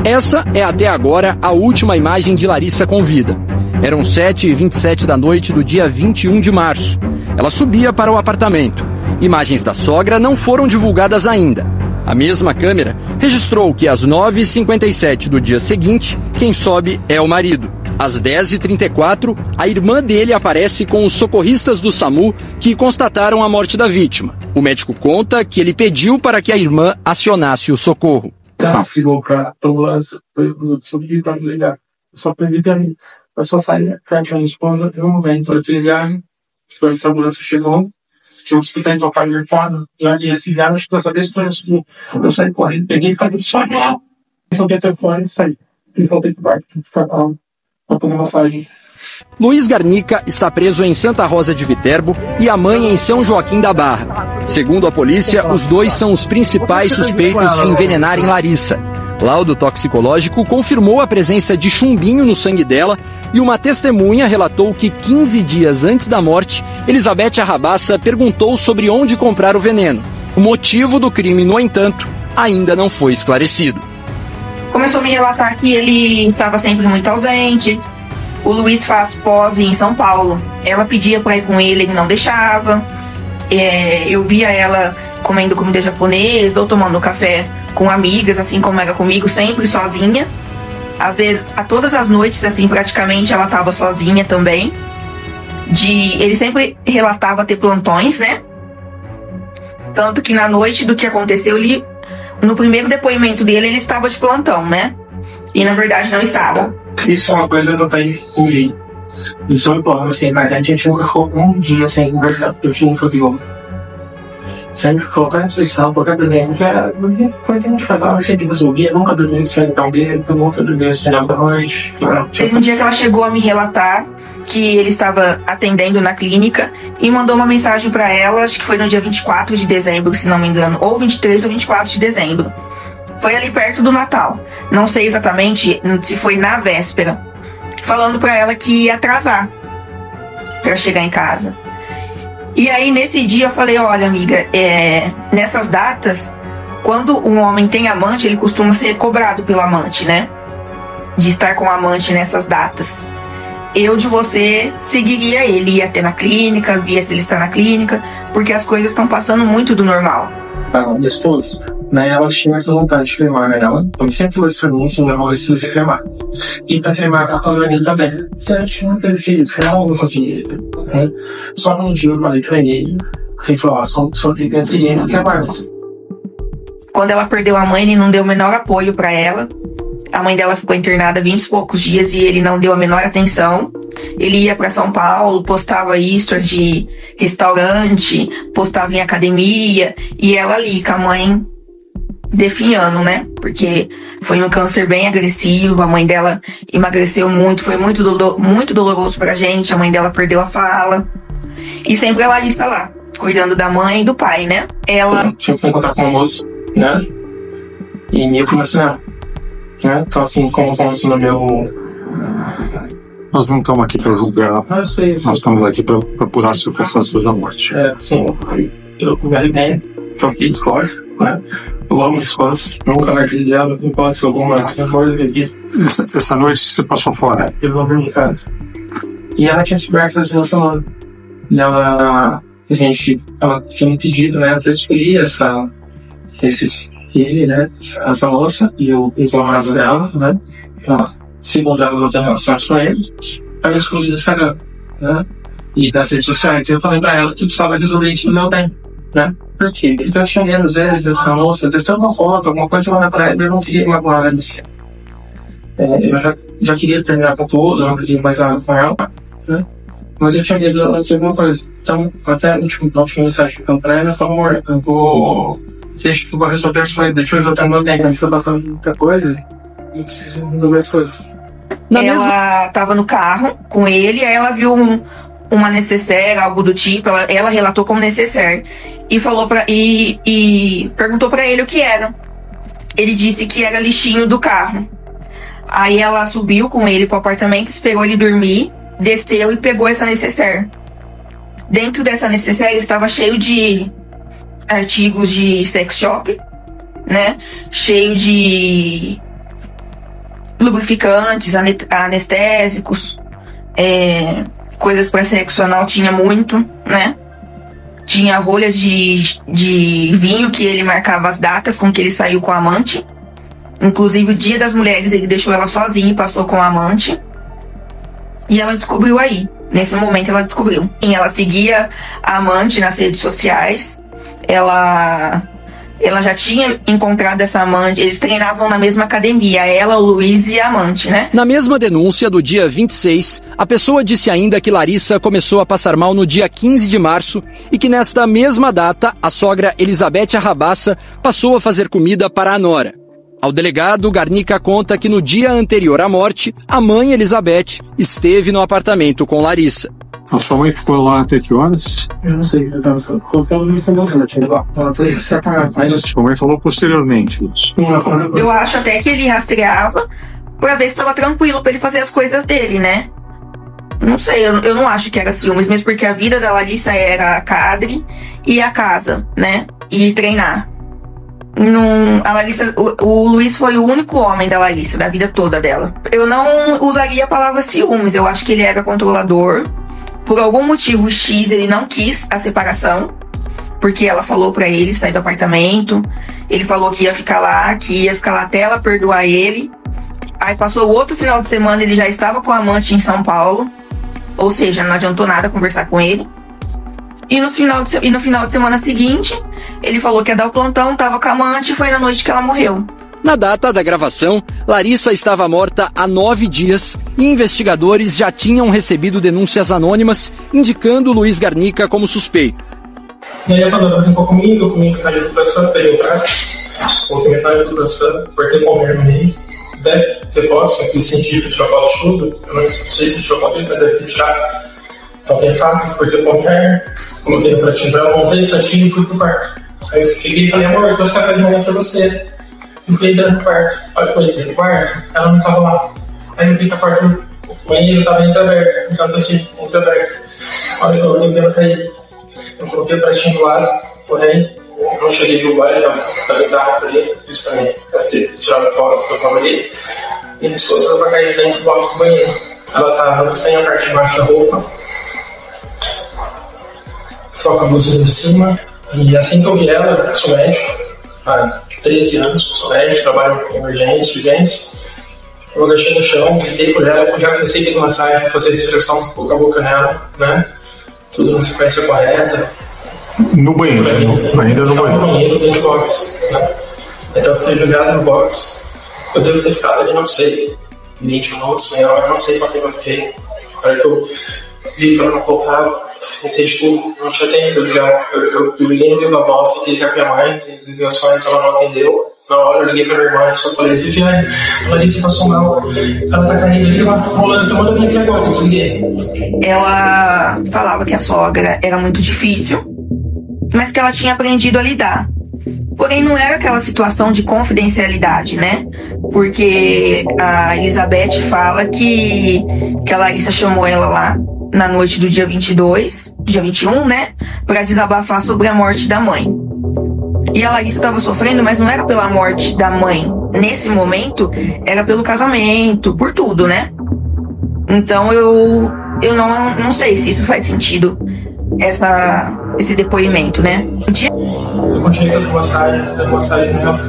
Essa é até agora a última imagem de Larissa com vida. Eram 7h27 da noite do dia 21 de março. Ela subia para o apartamento. Imagens da sogra não foram divulgadas ainda. A mesma câmera registrou que às 9h57 do dia seguinte, quem sobe é o marido. Às 10h34, a irmã dele aparece com os socorristas do SAMU que constataram a morte da vítima. O médico conta que ele pediu para que a irmã acionasse o socorro. Ligou para a ambulância, eu subi para ligar. Só perdi para mim. Eu só saí frente à minha esposa, no momento eu ligar, a ambulância chegou, que o hospital tocar de fora, e ali eles ligaram, acho que dessa vez foi assim. Eu saí correndo, peguei, falei, só soltei o telefone e saí. E voltei para o barco, para fazer massagem. Luiz Garnica está preso em Santa Rosa de Viterbo e a mãe em São Joaquim da Barra. Segundo a polícia, os dois são os principais suspeitos de envenenarem Larissa. Laudo toxicológico confirmou a presença de chumbinho no sangue dela e uma testemunha relatou que 15 dias antes da morte, Elizabeth Arrabaça perguntou sobre onde comprar o veneno. O motivo do crime, no entanto, ainda não foi esclarecido. Começou a me relatar que ele estava sempre muito ausente. O Luiz faz pós em São Paulo. Ela pedia para ir com ele, ele não deixava. Eu via ela comendo comida japonesa ou tomando café com amigas, assim como era comigo, sempre sozinha. Às vezes, todas as noites, assim, praticamente ela estava sozinha também. Ele sempre relatava ter plantões, né? Tanto que na noite do que aconteceu, no primeiro depoimento dele, ele estava de plantão, né? E na verdade não estava. Isso é uma coisa que eu tenho comigo. Isso é bom, assim, mas a gente nunca ficou um dia sem conversar, porque eu tinha um problema. Sempre colocar instituição, qualquer problema, qualquer coisa a gente fazia, sempre resolvia, nunca dormia sem então dele, nunca dormia sem da noite. Teve um dia que ela chegou a me relatar que ele estava atendendo na clínica e mandou uma mensagem para ela, acho que foi no dia 24 de dezembro, se não me engano, ou 23 ou 24 de dezembro. Foi ali perto do Natal. Não sei exatamente se foi na véspera. Falando pra ela que ia atrasar pra chegar em casa. E aí, nesse dia, eu falei, olha, amiga, nessas datas, quando um homem tem amante, ele costuma ser cobrado pelo amante, né? De estar com o amante nessas datas. Eu, de você, seguiria ele, ia até na clínica, via se ele está na clínica, porque as coisas estão passando muito do normal. Depois, né, ela tinha essa vontade de filmar, né? Ela sempre falou isso pra mim, assim, ela se você filmar. E pra filmar a família também. Então, eu tinha um perfil, ela não sabia, né? Só um dia eu falei pra ele falou, ó, só fica entre ele e a Márcia. Quando ela perdeu a mãe, ele não deu o menor apoio pra ela. A mãe dela ficou internada 20 e poucos dias e ele não deu a menor atenção. Ele ia para São Paulo, postava stories de restaurante, postava em academia, e ela ali com a mãe definhando, né? Porque foi um câncer bem agressivo, a mãe dela emagreceu muito, foi muito doloroso pra gente, a mãe dela perdeu a fala. E sempre a Larissa lá, cuidando da mãe e do pai, né? Ela tinha que encontrar com o moço, né? E eu comecei a né? Então, assim, como no meu... Nós não estamos aqui para julgar, nós estamos aqui para apurar as circunstâncias da morte. Sim, eu com a ideia, troquei de escola, né? Eu amo escolas, nunca larguei dela, não pode ser alguma amor da minha vida. Essa noite você passou fora? Eu vou vir em casa. E ela tinha descoberto essa semana. Ela tinha me pedido, né? Eu escolhi ele, né, essa moça e o ex-namorado dela, né, segundo ela, eu tenho relações com ele, ela excluiu do Instagram, né, e das redes sociais. Eu falei pra ela que precisava resolver isso no meu tempo, né, por quê? Porque eu tinha medo, às vezes, dessa moça, testando uma foto, alguma coisa, eu mandar pra ela, eu não queria magoar ela desse. Eu já queria terminar com tudo, eu não queria mais nada com ela, né, mas eu tinha medo dela de alguma coisa. Então, até a última mensagem que eu falei pra ela, eu falei, amor, eu vou... Deixa eu resolver as coisas, deixa eu voltar no meu tempo, a gente tá passando muita coisa e eu preciso resolver as coisas. Ela tava no carro com ele, aí ela viu uma necessaire, algo do tipo, ela relatou como necessaire e falou e perguntou pra ele o que era. Ele disse que era lixinho do carro. Aí ela subiu com ele pro apartamento, esperou ele dormir, desceu e pegou essa necessaire. Dentro dessa necessaire estava cheio de artigos de sex shop, né? Cheio de lubrificantes, anestésicos, coisas para sexo anal tinha muito, né? Tinha rolhas de vinho que ele marcava as datas com que ele saiu com a amante. Inclusive o Dia das Mulheres ele deixou ela sozinha e passou com a amante. E ela descobriu aí. Nesse momento ela descobriu. E ela seguia a amante nas redes sociais. Ela já tinha encontrado essa amante. Eles treinavam na mesma academia. Ela, o Luiz e a amante, né? Na mesma denúncia do dia 26, a pessoa disse ainda que Larissa começou a passar mal no dia 15 de março e que nesta mesma data, a sogra Elizabeth Arrabassa passou a fazer comida para a nora. Ao delegado, Garnica conta que no dia anterior à morte, a mãe Elizabeth esteve no apartamento com Larissa. A sua mãe ficou lá até que horas? Eu não sei, eu tava só. Sua mãe falou posteriormente isso. Eu acho até que ele rastreava pra ver se estava tranquilo pra ele fazer as coisas dele, né? Não sei, eu não acho que era ciúmes, mesmo porque a vida da Larissa era a cadre e a casa, né? E treinar. A Larissa, o Luiz foi o único homem da Larissa, da vida toda dela. Eu não usaria a palavra ciúmes, eu acho que ele era controlador. Por algum motivo X ele não quis a separação, porque ela falou pra ele sair do apartamento. Ele falou que ia ficar lá até ela perdoar ele. Aí passou o outro final de semana, ele já estava com a amante em São Paulo. Ou seja, não adiantou nada conversar com ele. E no final de semana seguinte, ele falou que ia dar o plantão, tava com a amante e foi na noite que ela morreu. Na data da gravação, Larissa estava morta há 9 dias e investigadores já tinham recebido denúncias anônimas indicando Luiz Garnica como suspeito. E aí a Pandora brincou comigo metade de educação, peguei o braço, coloquei metade de educação, cortei com o mesmo dele. Deve ter fotos, com aquele científico que tirou foto de tudo. Eu não sei se tirou foto disso, mas deve ter tirado. Então tem fato, cortei com o mulher, coloquei no pratinho pra ela, montei o pratinho e fui pro quarto. Aí eu cheguei e falei, amor, eu trouxe café de manhã pra você. Eu fui dentro do quarto. Olha quando eu entrei no quarto, ela não tava lá. Aí eu vi que a porta do banheiro tava entreaberta, então assim, entreaberta. Olha, eu olhei pra cair. Eu coloquei o pratinho do lado, porém, eu não cheguei de bar, eu tava carro ali, eles também, pra ter tirado foto que eu tava ali. E minha esposa tava pra cair dentro do alto do banheiro. Ela tava sem a parte de baixo da roupa, só com a blusa de cima. E assim que eu vi ela, eu sou médico, há 13 anos, sou médico, trabalho em emergência, urgência. Eu agachei no chão, gritei por ela, eu já comecei a fazer massagem, fazer respiração boca a boca nela, né? Tudo na sequência correta. No banheiro, ainda no banheiro. No banheiro, dentro do box, né? Então eu fiquei jogado no box. Eu devo ter ficado ali, não sei, 20 minutos, meia hora, não sei quanto tempo eu fiquei. Aí que eu vi que ela não voltava, tentei de tudo, não tinha tempo de ligar. Eu liguei no Viva Voz, tentei ligar pra minha mãe, tentei ligações, ela não atendeu. Na hora eu liguei pra minha irmã, só falei, Viviane, a Larissa passou mal, ela tá caindo ali, ela rolando, você manda vir aqui agora, eu desliguei. Ela falava que a sogra era muito difícil, mas que ela tinha aprendido a lidar. Porém, não era aquela situação de confidencialidade, né? Porque a Elizabeth fala que a Larissa chamou ela lá na noite do dia 22, dia 21, né? Pra desabafar sobre a morte da mãe. E a Larissa estava sofrendo, mas não era pela morte da mãe. Nesse momento, era pelo casamento, por tudo, né? Então eu não sei se isso faz sentido, esse depoimento, né? Eu continuei fazendo massagem nela.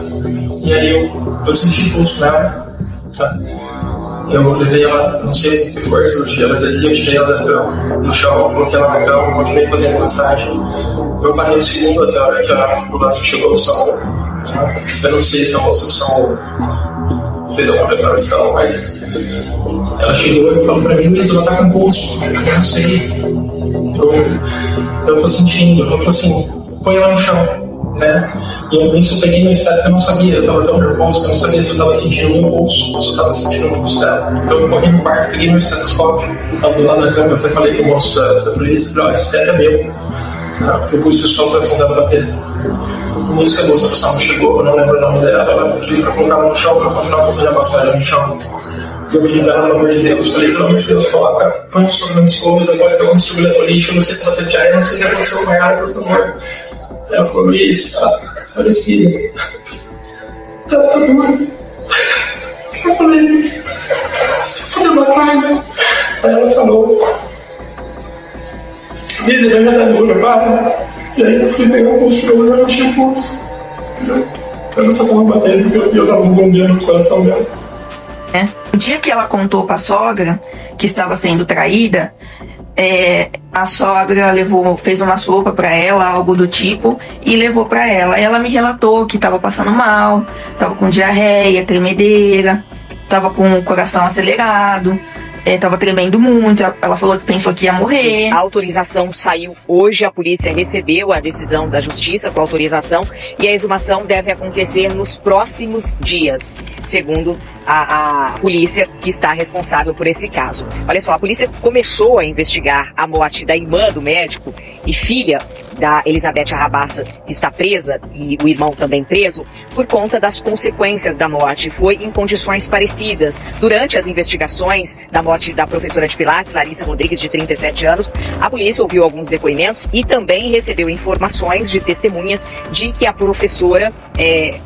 E aí eu senti pulso nela. Tá? Eu levei ela, não sei com que força, eu tirei ela do chão, coloquei ela na cama, continuei fazendo massagem. Eu parei um segundo até a hora que a ambulância chegou no SAMU. Eu não sei se a moça do SAMU fez alguma preparação, mas ela chegou e falou pra mim, mas ela tá com pulso. Eu não sei. Eu tô sentindo. Ela falou assim, põe ela no chão, né? E eu nisso peguei meu estado que eu não sabia. Eu tava tão nervoso que eu não sabia se eu tava sentindo o meu pulso ou se eu tava sentindo o pulso dela. Então eu corri no quarto, peguei meu estetoscópio, tava do lado da cama, eu até falei com o moço da polícia, falei, esse estetoscópio é meu. Porque eu pus o som foi sentado bater. Nisso que a moça do SAMU chegou, eu não lembro o nome dela, ela pediu pra colocar ela no chão, pra continuar fazendo a massagem no chão. Eu pedi pra ela, pelo amor de Deus, falei, pelo amor de Deus, coloca, põe um sobre nas escovas, agora se algum distúrbio no lixo, eu não sei se ela teve diarreia, não sei o que aconteceu com ela, por favor. Ela falou, Luiz, ela tá falecida. Tá doendo. Eu falei, Aí ela falou, Lisa, eu já tá no meu pai. E aí eu fui pegar alguns coisas e eu não tinha pulso. Ela só tava batendo porque eu tava bombeando no coração dela. No dia que ela contou pra sogra que estava sendo traída, a sogra fez uma sopa pra ela, algo do tipo, e levou pra ela. Ela me relatou que estava passando mal, estava com diarreia, tremedeira, estava com o coração acelerado, estava tremendo muito. Ela falou que pensou que ia morrer. A autorização saiu hoje, a polícia recebeu a decisão da justiça com autorização e a exumação deve acontecer nos próximos dias, segundo a polícia que está responsável por esse caso. Olha só, a polícia começou a investigar a morte da irmã do médico e filha da Elizabeth Arrabaça, que está presa, e o irmão também preso, por conta das consequências da morte. Foi em condições parecidas. Durante as investigações da morte da professora de Pilates, Larissa Rodrigues, de 37 anos, a polícia ouviu alguns depoimentos e também recebeu informações de testemunhas de que a professora,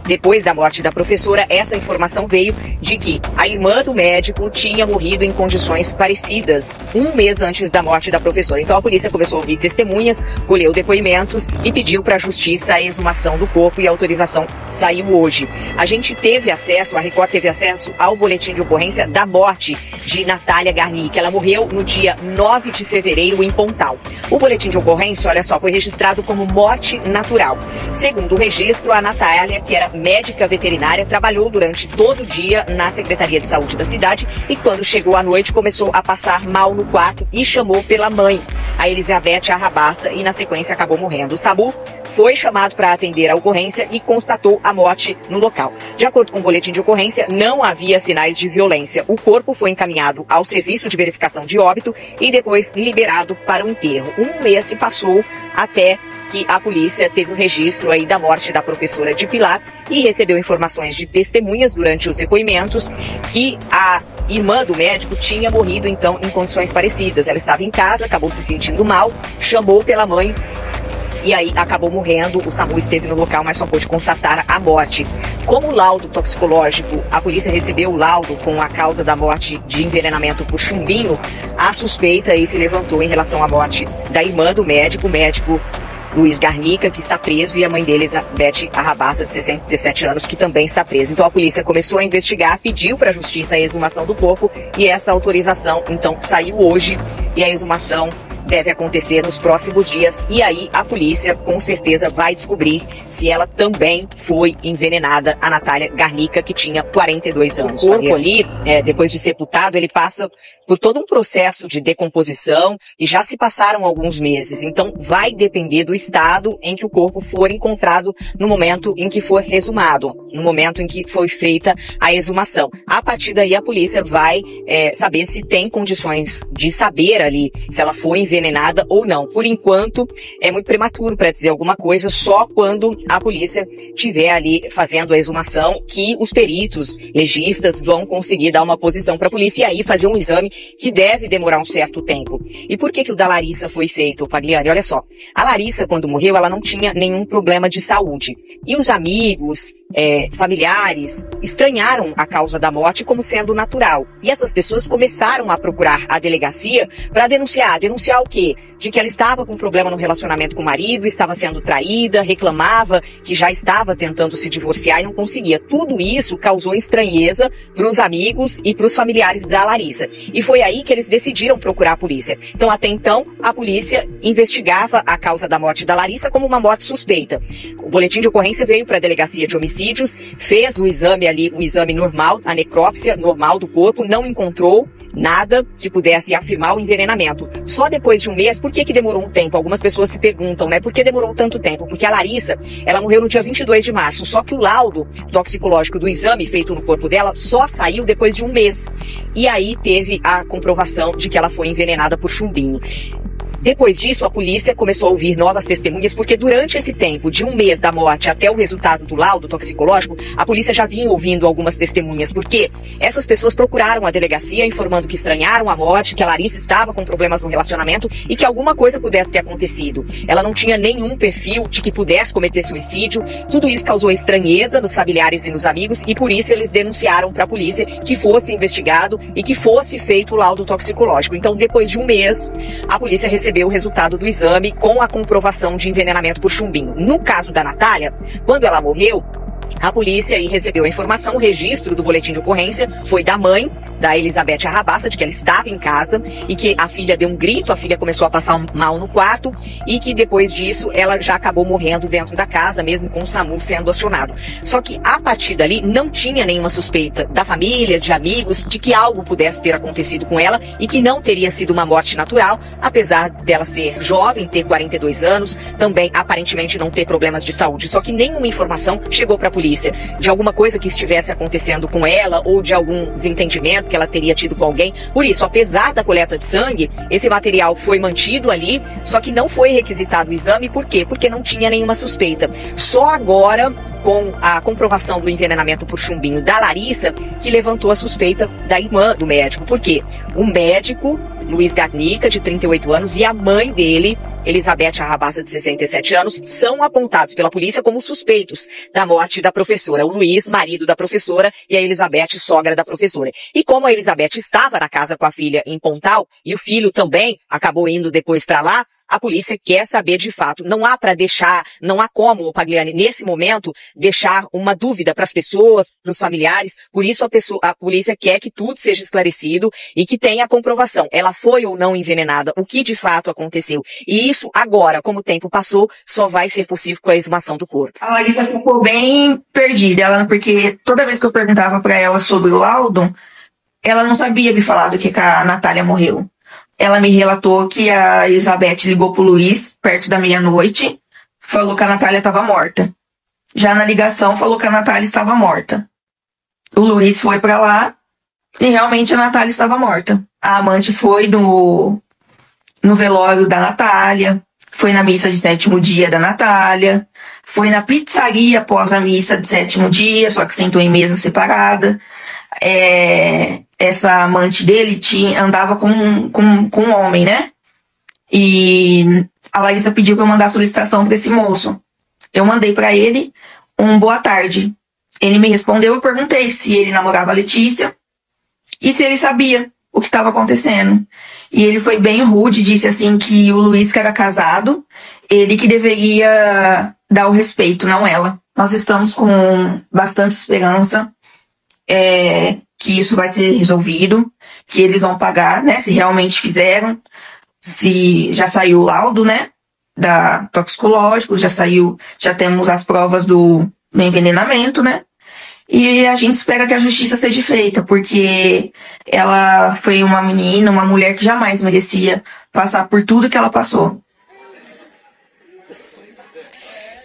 depois da morte da professora, essa informação veio de que a irmã do médico tinha morrido em condições parecidas, um mês antes da morte da professora. Então a polícia começou a ouvir testemunhas, colheu depoimentos e pediu para a justiça a exumação do corpo e a autorização saiu hoje. A gente teve acesso, a Record teve acesso ao boletim de ocorrência da morte de Natália Garnick. Ela morreu no dia 9 de fevereiro em Pontal. O boletim de ocorrência, olha só, foi registrado como morte natural. Segundo o registro, a Natália, que era médica veterinária, trabalhou durante todo o dia na Secretaria de Saúde da cidade e quando chegou à noite começou a passar mal no quarto e chamou pela mãe, a Elizabeth Arrabaça, e na sequência acabou morrendo. O SAMU foi chamado para atender a ocorrência e constatou a morte no local. De acordo com o boletim de ocorrência, não havia sinais de violência. O corpo foi encaminhado ao serviço de verificação de óbito e depois liberado para o enterro. Um mês se passou até que a polícia teve o registro aí da morte da professora de Pilates e recebeu informações de testemunhas durante os depoimentos que a irmã do médico tinha morrido, então, em condições parecidas. Ela estava em casa, acabou se sentindo mal, chamou pela mãe e aí acabou morrendo. O SAMU esteve no local, mas só pôde constatar a morte. Como laudo toxicológico, a polícia recebeu o laudo com a causa da morte de envenenamento por chumbinho, a suspeita aí se levantou em relação à morte da irmã do médico, o médico Luiz Garnica, que está preso, e a mãe dele, Elizabeth Arrabaça, de 67 anos, que também está presa. Então a polícia começou a investigar, pediu para a justiça a exumação do corpo e essa autorização, então, saiu hoje e a exumação deve acontecer nos próximos dias e aí a polícia com certeza vai descobrir se ela também foi envenenada, a Natália Garnica, que tinha 42 anos. O corpo ali, depois de sepultado, ele passa por todo um processo de decomposição e já se passaram alguns meses. Então vai depender do estado em que o corpo for encontrado no momento em que for exumado, no momento em que foi feita a exumação. A partir daí a polícia vai saber se tem condições de saber ali se ela foi envenenada ou não. Por enquanto é muito prematuro para dizer alguma coisa, só quando a polícia estiver ali fazendo a exumação que os peritos legistas vão conseguir dar uma posição para a polícia e aí fazer um exame que deve demorar um certo tempo. E por que o da Larissa foi feito, Pagliani? Olha só, a Larissa, quando morreu, ela não tinha nenhum problema de saúde. E os amigos, familiares, estranharam a causa da morte como sendo natural. E essas pessoas começaram a procurar a delegacia para denunciar. Denunciar o quê? De que ela estava com problema no relacionamento com o marido, estava sendo traída, reclamava que já estava tentando se divorciar e não conseguia. Tudo isso causou estranheza para os amigos e para os familiares da Larissa. E foi aí que eles decidiram procurar a polícia. Então, até então, a polícia investigava a causa da morte da Larissa como uma morte suspeita. O boletim de ocorrência veio para a delegacia de homicídios, fez o exame ali, o exame normal, a necrópsia normal do corpo, não encontrou nada que pudesse afirmar o envenenamento. Só depois de um mês, por que demorou um tempo? Algumas pessoas se perguntam, né? Por que demorou tanto tempo? Porque a Larissa, ela morreu no dia 22 de março, só que o laudo toxicológico do exame feito no corpo dela só saiu depois de um mês. E aí teve a comprovação de que ela foi envenenada por chumbinho. Depois disso, a polícia começou a ouvir novas testemunhas, porque durante esse tempo, de um mês da morte até o resultado do laudo toxicológico, a polícia já vinha ouvindo algumas testemunhas, porque essas pessoas procuraram a delegacia informando que estranharam a morte, que a Larissa estava com problemas no relacionamento e que alguma coisa pudesse ter acontecido. Ela não tinha nenhum perfil de que pudesse cometer suicídio. Tudo isso causou estranheza nos familiares e nos amigos e por isso eles denunciaram para a polícia que fosse investigado e que fosse feito o laudo toxicológico. Então, depois de um mês, a polícia recebeu o resultado do exame com a comprovação de envenenamento por chumbinho. No caso da Natália, quando ela morreu, a polícia aí recebeu a informação, o registro do boletim de ocorrência foi da mãe, da Elizabeth Arrabassa, de que ela estava em casa e que a filha deu um grito, a filha começou a passar mal no quarto e que depois disso ela já acabou morrendo dentro da casa, mesmo com o SAMU sendo acionado. Só que a partir dali não tinha nenhuma suspeita da família, de amigos, de que algo pudesse ter acontecido com ela e que não teria sido uma morte natural, apesar dela ser jovem, ter 42 anos, também aparentemente não ter problemas de saúde. Só que nenhuma informação chegou para a polícia de alguma coisa que estivesse acontecendo com ela ou de algum desentendimento que ela teria tido com alguém. Por isso, apesar da coleta de sangue, esse material foi mantido ali, só que não foi requisitado o exame. Por quê? Porque não tinha nenhuma suspeita. Só agora, com a comprovação do envenenamento por chumbinho da Larissa, que levantou a suspeita da irmã do médico. Por quê? O médico, Luiz Garnica, de 38 anos, e a mãe dele, Elizabeth Arrabassa, de 67 anos, são apontados pela polícia como suspeitos da morte da professora. O Luiz, marido da professora, e a Elizabeth, sogra da professora. E como a Elizabeth estava na casa com a filha em Pontal, e o filho também acabou indo depois para lá, a polícia quer saber de fato. Não há para deixar, não há como, Pagliani, nesse momento, deixar uma dúvida para as pessoas, para os familiares. Por isso a polícia quer que tudo seja esclarecido e que tenha a comprovação. Ela foi ou não envenenada, o que de fato aconteceu. E isso agora, como o tempo passou, só vai ser possível com a exumação do corpo. A Larissa ficou bem perdida, porque toda vez que eu perguntava para ela sobre o laudo, ela não sabia me falar do que a Natália morreu. Ela me relatou que a Elizabeth ligou pro Luiz, perto da meia-noite, falou que a Natália estava morta. Já na ligação, falou que a Natália estava morta. O Luiz foi para lá e realmente a Natália estava morta. A amante foi no velório da Natália, foi na missa de 7º dia da Natália, foi na pizzaria após a missa de 7º dia, só que sentou em mesa separada. Essa amante dele andava com um homem, né? E a Larissa pediu para eu mandar solicitação para esse moço. Eu mandei para ele um boa tarde. Ele me respondeu, eu perguntei se ele namorava a Letícia e se ele sabia o que estava acontecendo. E ele foi bem rude, disse assim que o Luiz, que era casado, ele que deveria dar o respeito, não ela. Nós estamos com bastante esperança que isso vai ser resolvido, que eles vão pagar, né, se realmente fizeram, se já saiu o laudo, né, da toxicológico, já temos as provas do envenenamento, né, e a gente espera que a justiça seja feita, porque ela foi uma menina, uma mulher que jamais merecia passar por tudo que ela passou.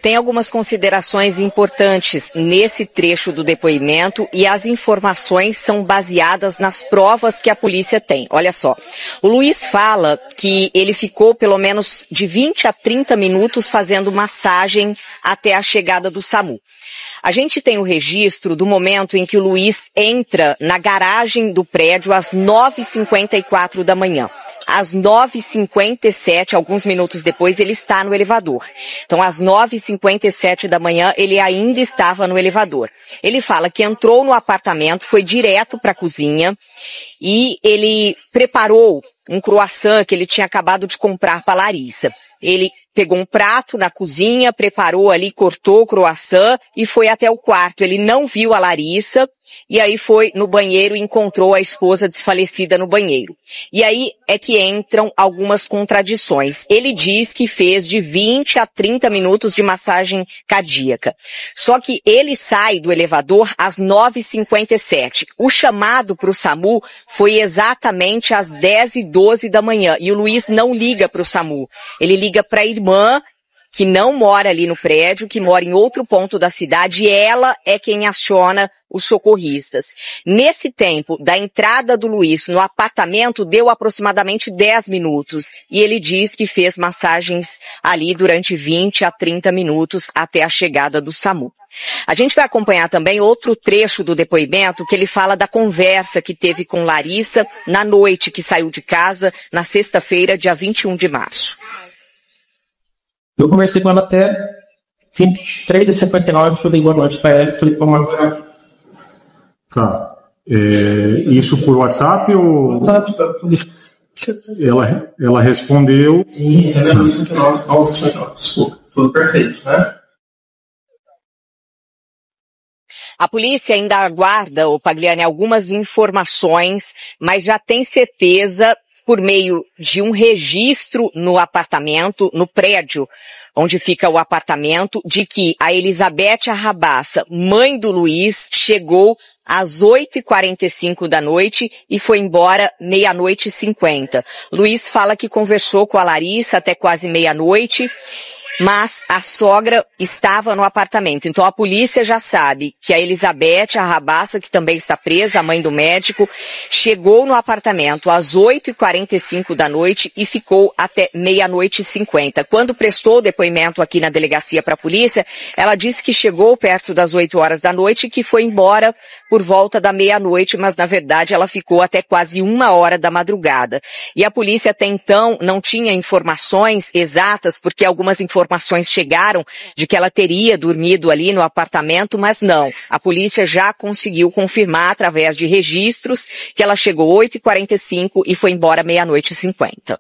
Tem algumas considerações importantes nesse trecho do depoimento e as informações são baseadas nas provas que a polícia tem. Olha só, o Luiz fala que ele ficou pelo menos de 20 a 30 minutos fazendo massagem até a chegada do SAMU. A gente tem o registro do momento em que o Luiz entra na garagem do prédio às 9h54 da manhã. Às 9h57, alguns minutos depois, ele está no elevador. Então, às 9h57 da manhã, ele ainda estava no elevador. Ele fala que entrou no apartamento, foi direto para a cozinha e ele preparou um croissant que ele tinha acabado de comprar para a Larissa. Ele pegou um prato na cozinha, preparou ali, cortou o croissant e foi até o quarto. Ele não viu a Larissa e aí foi no banheiro e encontrou a esposa desfalecida no banheiro. E aí é que entram algumas contradições. Ele diz que fez de 20 a 30 minutos de massagem cardíaca. Só que ele sai do elevador às 9h57. O chamado para o SAMU foi exatamente às 10h12 da manhã. E o Luiz não liga para o SAMU. Ele liga para a irmã que não mora ali no prédio, que mora em outro ponto da cidade, e ela é quem aciona os socorristas. Nesse tempo, da entrada do Luiz no apartamento, deu aproximadamente 10 minutos. E ele diz que fez massagens ali durante 20 a 30 minutos até a chegada do SAMU. A gente vai acompanhar também outro trecho do depoimento que ele fala da conversa que teve com Larissa na noite que saiu de casa, na sexta-feira, dia 21 de março. Eu conversei com ela até 23h59, falei boa noite pra ela, falei como agora. Tá. Isso por WhatsApp ou... WhatsApp, Ela respondeu... Sim, desculpa, tudo perfeito, né? A polícia ainda aguarda, Pagliani, algumas informações, mas já tem certeza, por meio de um registro no apartamento, no prédio onde fica o apartamento, de que a Elizabeth Arrabassa, mãe do Luiz, chegou às 8h45 da noite e foi embora 00:50. Luiz fala que conversou com a Larissa até quase meia-noite, mas a sogra estava no apartamento. Então a polícia já sabe que a Elizabeth Arrabassa, que também está presa, a mãe do médico, chegou no apartamento às 8h45 da noite e ficou até 00:50. Quando prestou o depoimento aqui na delegacia para a polícia, ela disse que chegou perto das 8 horas da noite e que foi embora por volta da meia-noite, mas na verdade ela ficou até quase 1h da madrugada. E a polícia até então não tinha informações exatas, porque algumas informações chegaram de que ela teria dormido ali no apartamento, mas não. A polícia já conseguiu confirmar através de registros que ela chegou 8h45 e foi embora 00:50.